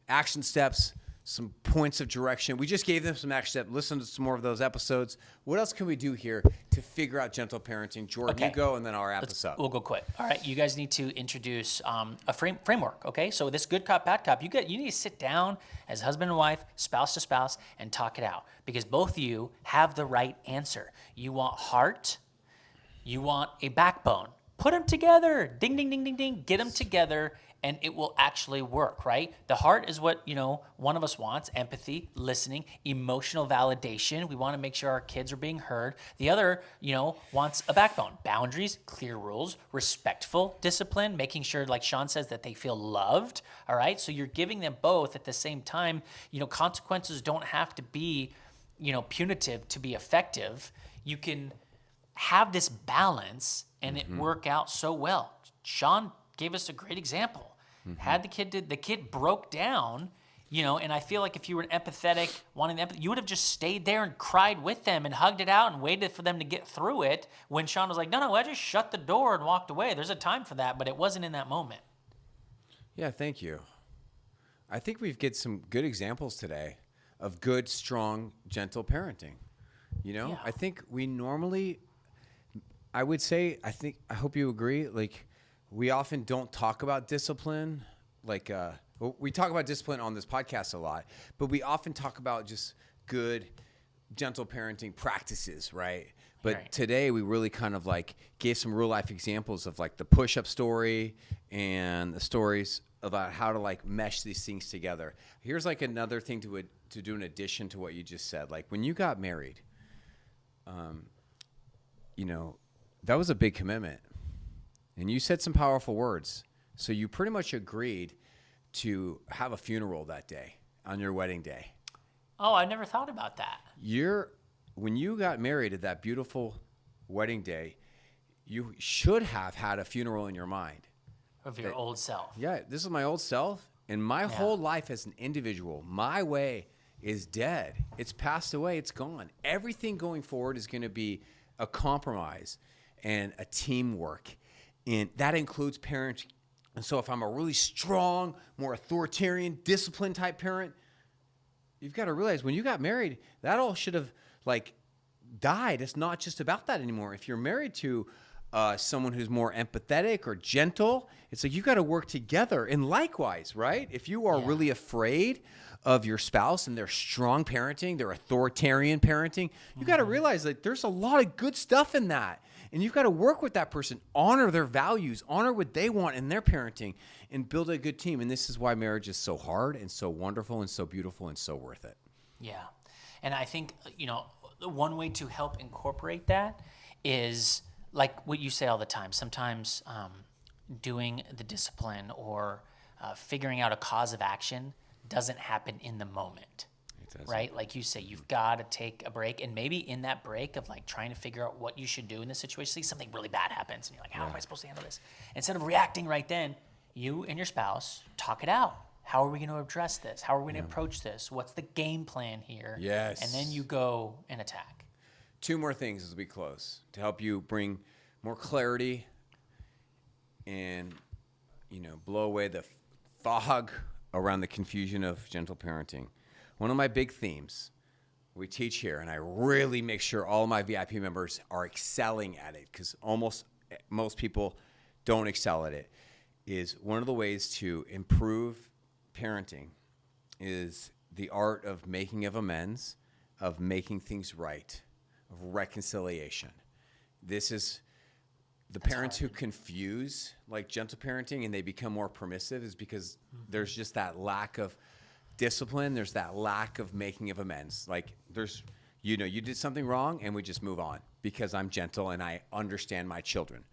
action steps, some points of direction. We just gave them some action steps. Listen to some more of those episodes. What else can we do here to figure out gentle parenting? Jordan, Okay. you go, and then I'll wrap this up. We'll go quick. All right, you guys need to introduce a framework. Okay, so this good cop, bad cop, you need to sit down as husband and wife, spouse to spouse, and talk it out because both of you have the right answer. You want heart, you want a backbone. Put them together. Ding, ding, ding, ding, ding. Get them together, and it will actually work, right? The heart is what, one of us wants: empathy, listening, emotional validation. We want to make sure our kids are being heard. The other, wants a backbone: boundaries, clear rules, respectful discipline, making sure, like Sean says, that they feel loved, all right? So you're giving them both at the same time. Consequences don't have to be, punitive to be effective. You can have this balance and it work out so well. Sean gave us a great example. Had the kid broke down, and I feel like if you were empathetic, wanting empathy, you would have just stayed there and cried with them and hugged it out and waited for them to get through it. When Sean was like, no, I just shut the door and walked away. There's a time for that, but it wasn't in that moment. Yeah, thank you. I think we've get some good examples today of good, strong, gentle parenting. Yeah. I think we normally, I hope you agree, like we often don't talk about discipline, like Well, we talk about discipline on this podcast a lot, but we often talk about just good, gentle parenting practices, right? But today we really kind of like gave some real life examples of like the push-up story and the stories about how to like mesh these things together. Here's like another thing to do in addition to what you just said. Like when you got married, you know, that was a big commitment. And you said some powerful words. So you pretty much agreed to have a funeral that day on your wedding day. Oh, I never thought about that. When you got married at that beautiful wedding day, you should have had a funeral in your mind. Of your old self. Yeah, this is my old self, and my whole life as an individual, my way is dead. It's passed away. It's gone. Everything going forward is going to be a compromise and a teamwork, and that includes parenting. And so if I'm a really strong, more authoritarian, disciplined type parent, you've got to realize when you got married, that all should have like died. It's not just about that anymore. If you're married to someone who's more empathetic or gentle, it's like you got to work together. And likewise, right? If you are really afraid of your spouse and their strong parenting, their authoritarian parenting, you got to realize that there's a lot of good stuff in that. And you've got to work with that person, honor their values, honor what they want in their parenting, and build a good team. And this is why marriage is so hard and so wonderful and so beautiful and so worth it. Yeah. And I think, you know, one way to help incorporate that is like what you say all the time. Sometimes doing the discipline or figuring out a cause of action doesn't happen in the moment. Right? Like you say, you've got to take a break. And maybe in that break of like trying to figure out what you should do in this situation, see something really bad happens and you're like, how am I supposed to handle this? Instead of reacting right then, you and your spouse talk it out. How are we going to address this? How are we going to approach this? What's the game plan here? Yes. And then you go and attack. 2 more things as we close to help you bring more clarity and, you know, blow away the fog around the confusion of gentle parenting. One of my big themes we teach here, and I really make sure all of my VIP members are excelling at it because most people don't excel at it, is one of the ways to improve parenting is the art of making of amends, of making things right, of reconciliation. This is the parents who confuse like gentle parenting and they become more permissive is because there's just that lack of discipline. There's that lack of making of amends. Like there's, you know, you did something wrong and we just move on because I'm gentle and I understand my children.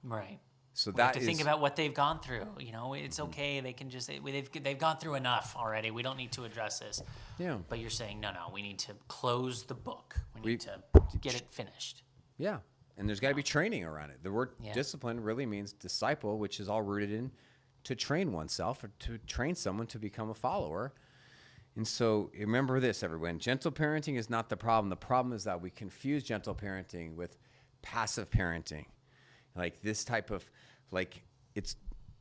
Right. So we have to think about what they've gone through. You know, it's okay. They can just they've gone through enough already. We don't need to address this. Yeah. But you're saying no. We need to close the book. We need to get it finished. Yeah. And there's got to be training around it. The word discipline really means disciple, which is all rooted in to train oneself or to train someone to become a follower. And so remember this, everyone. Gentle parenting is not the problem. The problem is that we confuse gentle parenting with passive parenting. Like this type of, like, it's,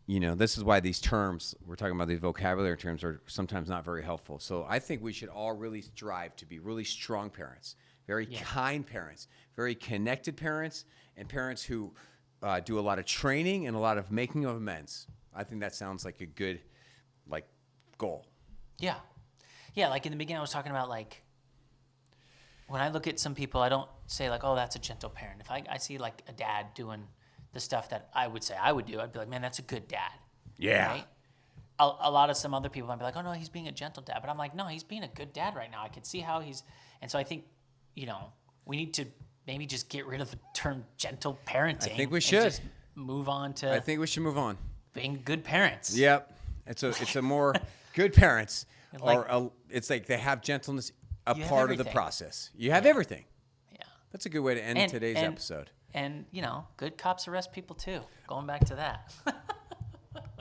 you know, this is why these terms, we're talking about these vocabulary terms, are sometimes not very helpful. So I think we should all really strive to be really strong parents, very kind parents, very connected parents, and parents who do a lot of training and a lot of making of amends. I think that sounds like a good, like, goal. Yeah. Yeah, like in the beginning I was talking about, like, when I look at some people, I don't say, like, oh, that's a gentle parent. If I see, like, a dad doing the stuff that I would say I would do, I'd be like, man, that's a good dad. Yeah. Right? A lot of some other people might be like, oh, no, he's being a gentle dad. But I'm like, no, he's being a good dad right now. I can see how he's – and so I think, you know, we need to maybe just get rid of the term gentle parenting. I think we should. Just move on to – I think we should move on. Being good parents. Yep. It's a more good parents Like, it's like they have gentleness a You have part of the everything. process. You have everything. Yeah. That's a good way to end today's episode. And, you know, good cops arrest people too. Going back to that.